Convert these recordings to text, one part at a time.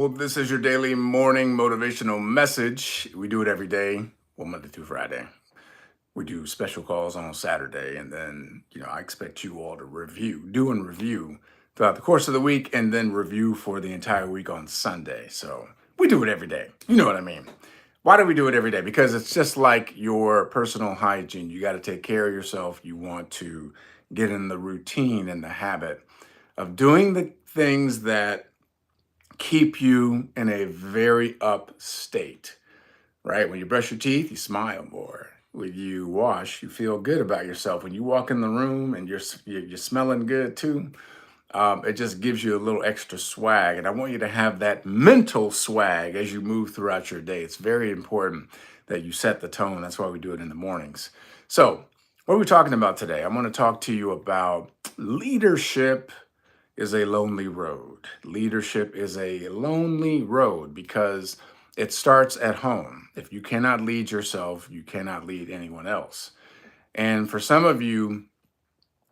Well, this is your daily morning motivational message. We do it every day, well, Monday through Friday. We do special calls on Saturday, and then, I expect you all to do and review throughout the course of the week, and then review for the entire week on Sunday. So we do it every day. You know what I mean? Why do we do it every day? Because it's just like your personal hygiene. You got to take care of yourself. You want to get in the routine and the habit of doing the things that keep you in a very up state, right? When you brush your teeth, you smile more. When you wash, you feel good about yourself. When you walk in the room and you're smelling good too, it just gives you a little extra swag. And I want you to have that mental swag as you move throughout your day. It's very important that you set the tone. That's why we do it in the mornings. So, what are we talking about today? I want to talk to you about leadership is a lonely road. Leadership is a lonely road because it starts at home. If you cannot lead yourself, you cannot lead anyone else. And for some of you,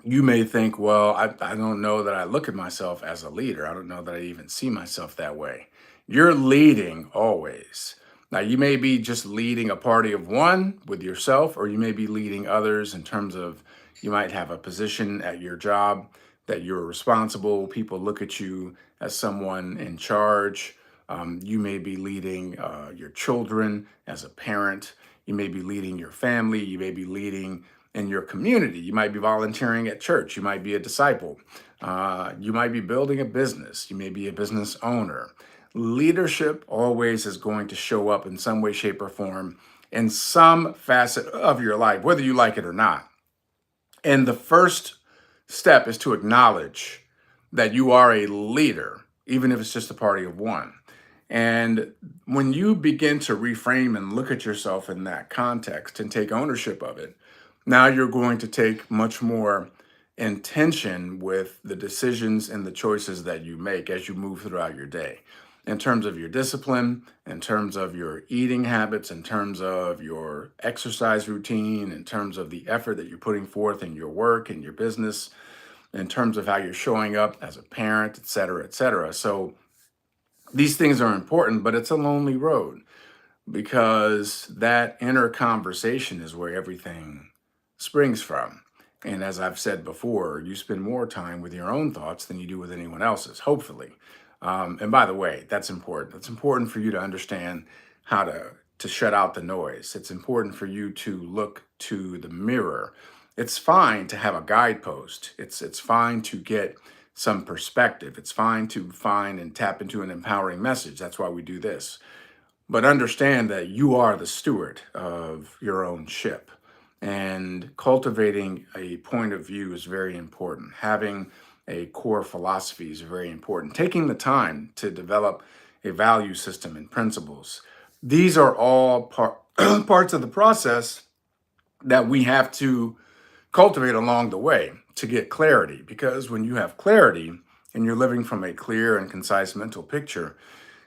you may think, well, I don't know that I look at myself as a leader. I don't know that I even see myself that way. You're leading always. Now, you may be just leading a party of one with yourself, or you may be leading others in terms of you might have a position at your job that you're responsible. People look at you as someone in charge. You may be leading your children as a parent. You may be leading your family. You may be leading in your community. You might be volunteering at church. You might be a disciple. You might be building a business. You may be a business owner. Leadership always is going to show up in some way, shape, or form in some facet of your life, whether you like it or not. And the first step is to acknowledge that you are a leader, even if it's just a party of one. And when you begin to reframe and look at yourself in that context and take ownership of it, now you're going to take much more intention with the decisions and the choices that you make as you move throughout your day. In terms of your discipline, in terms of your eating habits, in terms of your exercise routine, in terms of the effort that you're putting forth in your work and your business, in terms of how you're showing up as a parent, et cetera, et cetera. So these things are important, but it's a lonely road because that inner conversation is where everything springs from. And as I've said before, you spend more time with your own thoughts than you do with anyone else's, hopefully. And by the way, that's important. It's important for you to understand how to shut out the noise. It's important for you to look to the mirror. It's fine to have a guidepost. It's fine to get some perspective. It's fine to find and tap into an empowering message. That's why we do this. But understand that you are the steward of your own ship. And cultivating a point of view is very important. Having a core philosophy is very important. Taking the time to develop a value system and principles. These are all parts of the process that we have to cultivate along the way to get clarity. Because when you have clarity and you're living from a clear and concise mental picture,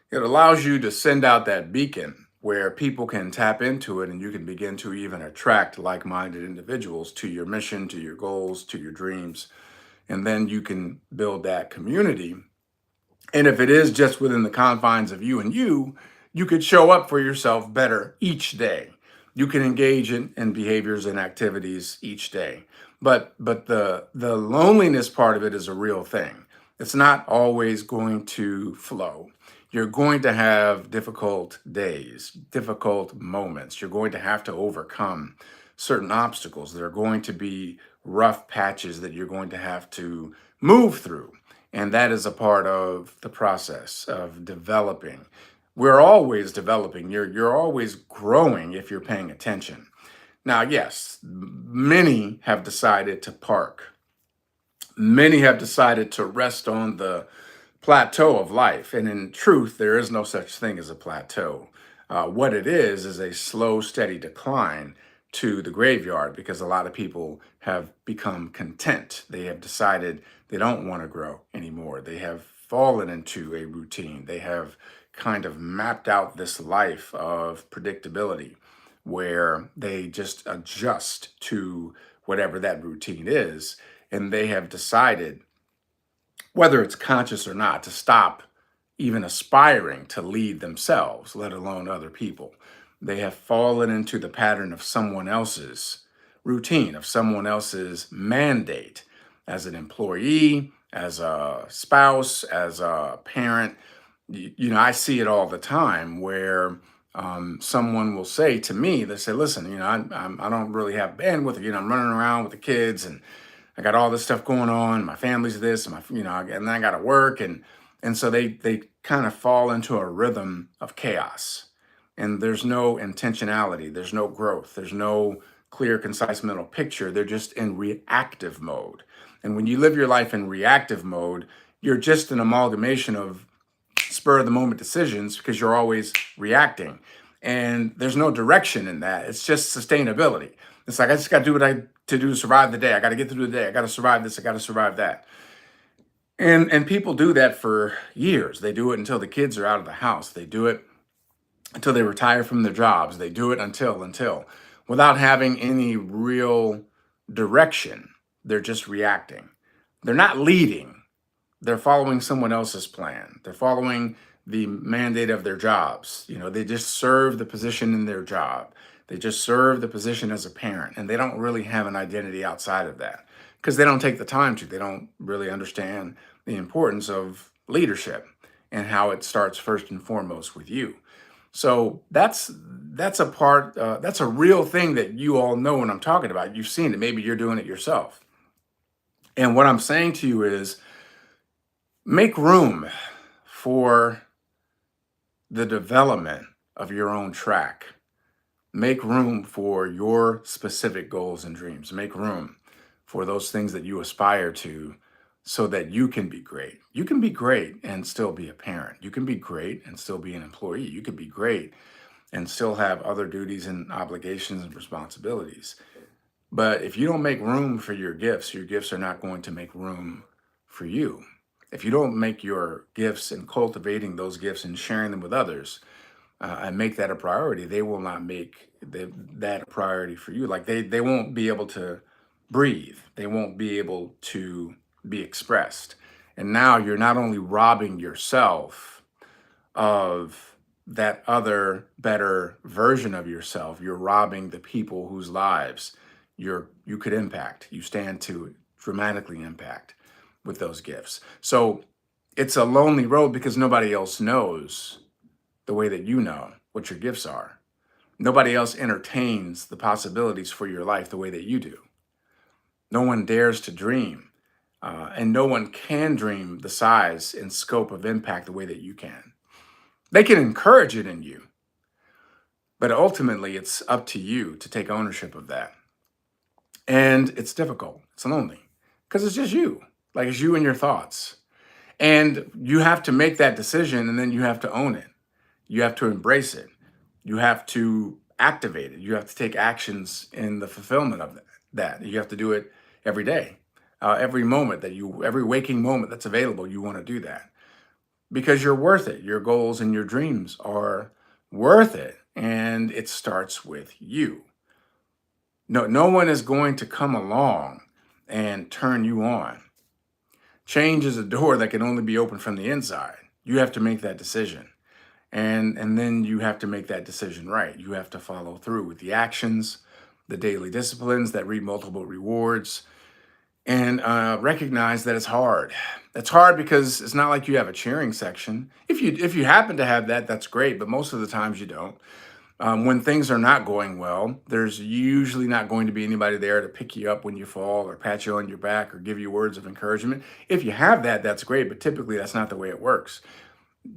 it allows you to send out that beacon where people can tap into it and you can begin to even attract like minded individuals to your mission, to your goals, to your dreams. And then you can build that community. And if it is just within the confines of you and you could show up for yourself better each day. You can engage in behaviors and activities each day. But the loneliness part of it is a real thing. It's not always going to flow. You're going to have difficult days, difficult moments. You're going to have to overcome certain obstacles. There are going to be rough patches that you're going to have to move through. And that is a part of the process of developing. We're always developing. You're always growing if you're paying attention. Now, yes, many have decided to park. Many have decided to rest on the plateau of life. And in truth, there is no such thing as a plateau. What it is a slow, steady decline to the graveyard because a lot of people have become content. They have decided they don't want to grow anymore. They have fallen into a routine. They have kind of mapped out this life of predictability where they just adjust to whatever that routine is. And they have decided, whether it's conscious or not, to stop even aspiring to lead themselves, let alone other people. They have fallen into the pattern of someone else's routine, of someone else's mandate as an employee, as a spouse, as a parent. I see it all the time where someone will say to me, they say, listen, I don't really have bandwidth. I'm running around with the kids and I got all this stuff going on. My family's this, and and then I got to work, and so they kind of fall into a rhythm of chaos, and there's no intentionality, there's no growth, there's no clear, concise mental picture. They're just in reactive mode, and when you live your life in reactive mode, you're just an amalgamation of spur of the moment decisions because you're always reacting. And there's no direction in that. It's just sustainability. It's like I just got to do what I to do to survive the day. I got to get through the day. I got to survive this. I got to survive that. And people do that for years. They do it until the kids are out of the house. They do it until they retire from their jobs. They do it until without having any real direction. They're just reacting. They're not leading. They're following someone else's plan. They're following the mandate of their jobs. They just serve the position in their job. They just serve the position as a parent, and they don't really have an identity outside of that because they don't take the time to. They don't really understand the importance of leadership and how it starts first and foremost with you. So that's a part. That's a real thing that you all know what I'm talking about. You've seen it. Maybe you're doing it yourself. And what I'm saying to you is, make room for the development of your own track. Make room for your specific goals and dreams. Make room for those things that you aspire to so that you can be great. You can be great and still be a parent. You can be great and still be an employee. You can be great and still have other duties and obligations and responsibilities. But if you don't make room for your gifts are not going to make room for you. If you don't make your gifts and cultivating those gifts and sharing them with others and make that a priority, they will not make that a priority for you. Like they won't be able to breathe. They won't be able to be expressed. And now you're not only robbing yourself of that other better version of yourself, you're robbing the people whose lives you could impact, you stand to dramatically impact with those gifts. So it's a lonely road because nobody else knows the way that you know what your gifts are. Nobody else entertains the possibilities for your life the way that you do. No one dares to dream, and no one can dream the size and scope of impact the way that you can. They can encourage it in you, but ultimately it's up to you to take ownership of that. And it's difficult. It's lonely because it's just you. Like it's you and your thoughts. And you have to make that decision and then you have to own it. You have to embrace it. You have to activate it. You have to take actions in the fulfillment of that. You have to do it every day. Every moment every waking moment that's available, you want to do that because you're worth it. Your goals and your dreams are worth it. And it starts with you. No one is going to come along and turn you on. Change is a door that can only be opened from the inside. You have to make that decision. And then you have to make that decision right. You have to follow through with the actions, the daily disciplines that reap multiple rewards, and recognize that it's hard. It's hard because it's not like you have a cheering section. If you happen to have that, that's great, but most of the times you don't. When things are not going well, there's usually not going to be anybody there to pick you up when you fall or pat you on your back or give you words of encouragement. If you have that, that's great, but typically that's not the way it works.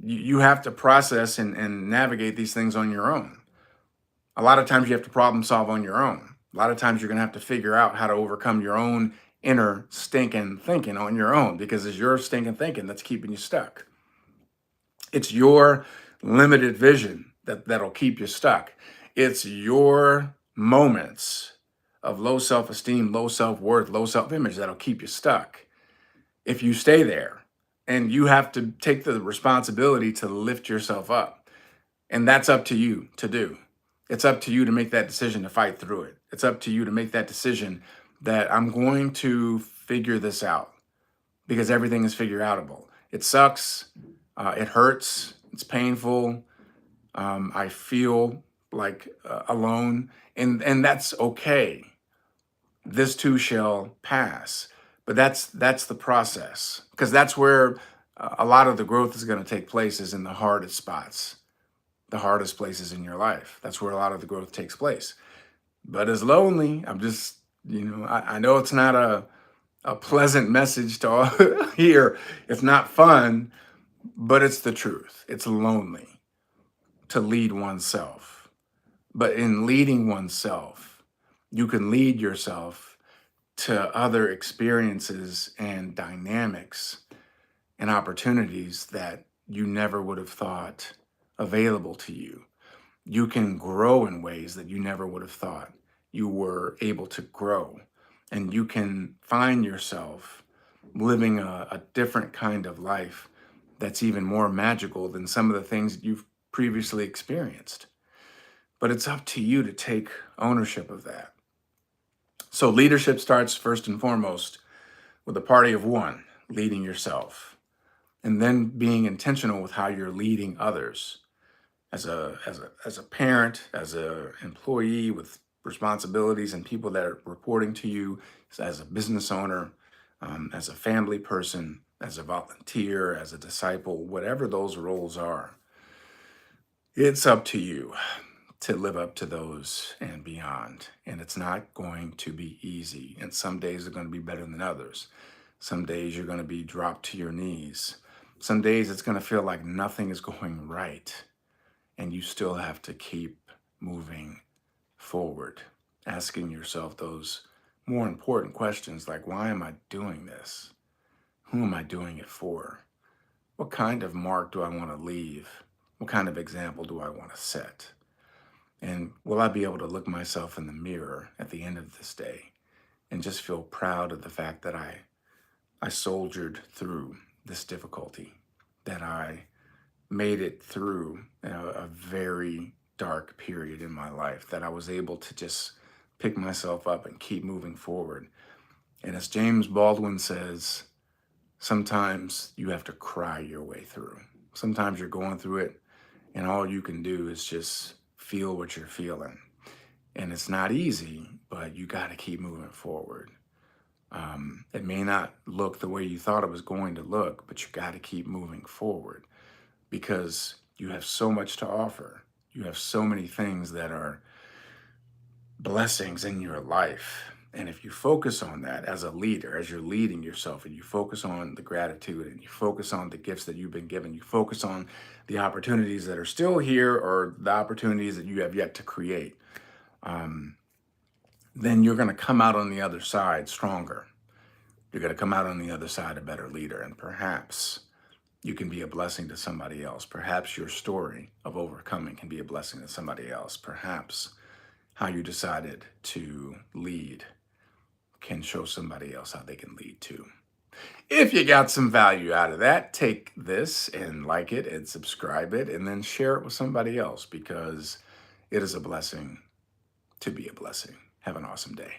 You have to process and navigate these things on your own. A lot of times you have to problem solve on your own. A lot of times you're going to have to figure out how to overcome your own inner stinking thinking on your own because it's your stinking thinking that's keeping you stuck. It's your limited vision that'll keep you stuck. It's your moments of low self-esteem, low self-worth, low self-image that'll keep you stuck if you stay there. And you have to take the responsibility to lift yourself up. And that's up to you to do. It's up to you to make that decision to fight through it. It's up to you to make that decision that I'm going to figure this out because everything is figure outable. It sucks. It hurts. It's painful. I feel like alone, and that's okay. This too shall pass. But that's the process, because that's where a lot of the growth is going to take place, is in the hardest spots, the hardest places in your life. That's where a lot of the growth takes place. But it's lonely. I'm just, I know it's not a pleasant message to all hear. It's not fun, but it's the truth. It's lonely to lead oneself. But in leading oneself, you can lead yourself to other experiences and dynamics and opportunities that you never would have thought available to you. You can grow in ways that you never would have thought you were able to grow. And you can find yourself living a different kind of life that's even more magical than some of the things that you've previously experienced. But it's up to you to take ownership of that. So leadership starts first and foremost with a party of one, leading yourself, and then being intentional with how you're leading others. As a parent, as a employee with responsibilities and people that are reporting to you, as a business owner, as a family person, as a volunteer, as a disciple, whatever those roles are, it's up to you to live up to those and beyond. And it's not going to be easy. And some days are going to be better than others. Some days you're going to be dropped to your knees. Some days it's going to feel like nothing is going right. And you still have to keep moving forward, asking yourself those more important questions like, why am I doing this? Who am I doing it for? What kind of mark do I want to leave? What kind of example do I want to set? And will I be able to look myself in the mirror at the end of this day and just feel proud of the fact that I soldiered through this difficulty, that I made it through a very dark period in my life, that I was able to just pick myself up and keep moving forward. And as James Baldwin says, sometimes you have to cry your way through. Sometimes you're going through it and all you can do is just feel what you're feeling. And it's not easy, but you got to keep moving forward. It may not look the way you thought it was going to look, but you got to keep moving forward, because you have so much to offer. You have so many things that are blessings in your life. And if you focus on that as a leader, as you're leading yourself, and you focus on the gratitude, and you focus on the gifts that you've been given, you focus on the opportunities that are still here or the opportunities that you have yet to create, then you're going to come out on the other side stronger. You're going to come out on the other side a better leader. And perhaps you can be a blessing to somebody else. Perhaps your story of overcoming can be a blessing to somebody else. Perhaps how you decided to lead can show somebody else how they can lead too. If you got some value out of that, take this and like it and subscribe it, and then share it with somebody else, because it is a blessing to be a blessing. Have an awesome day.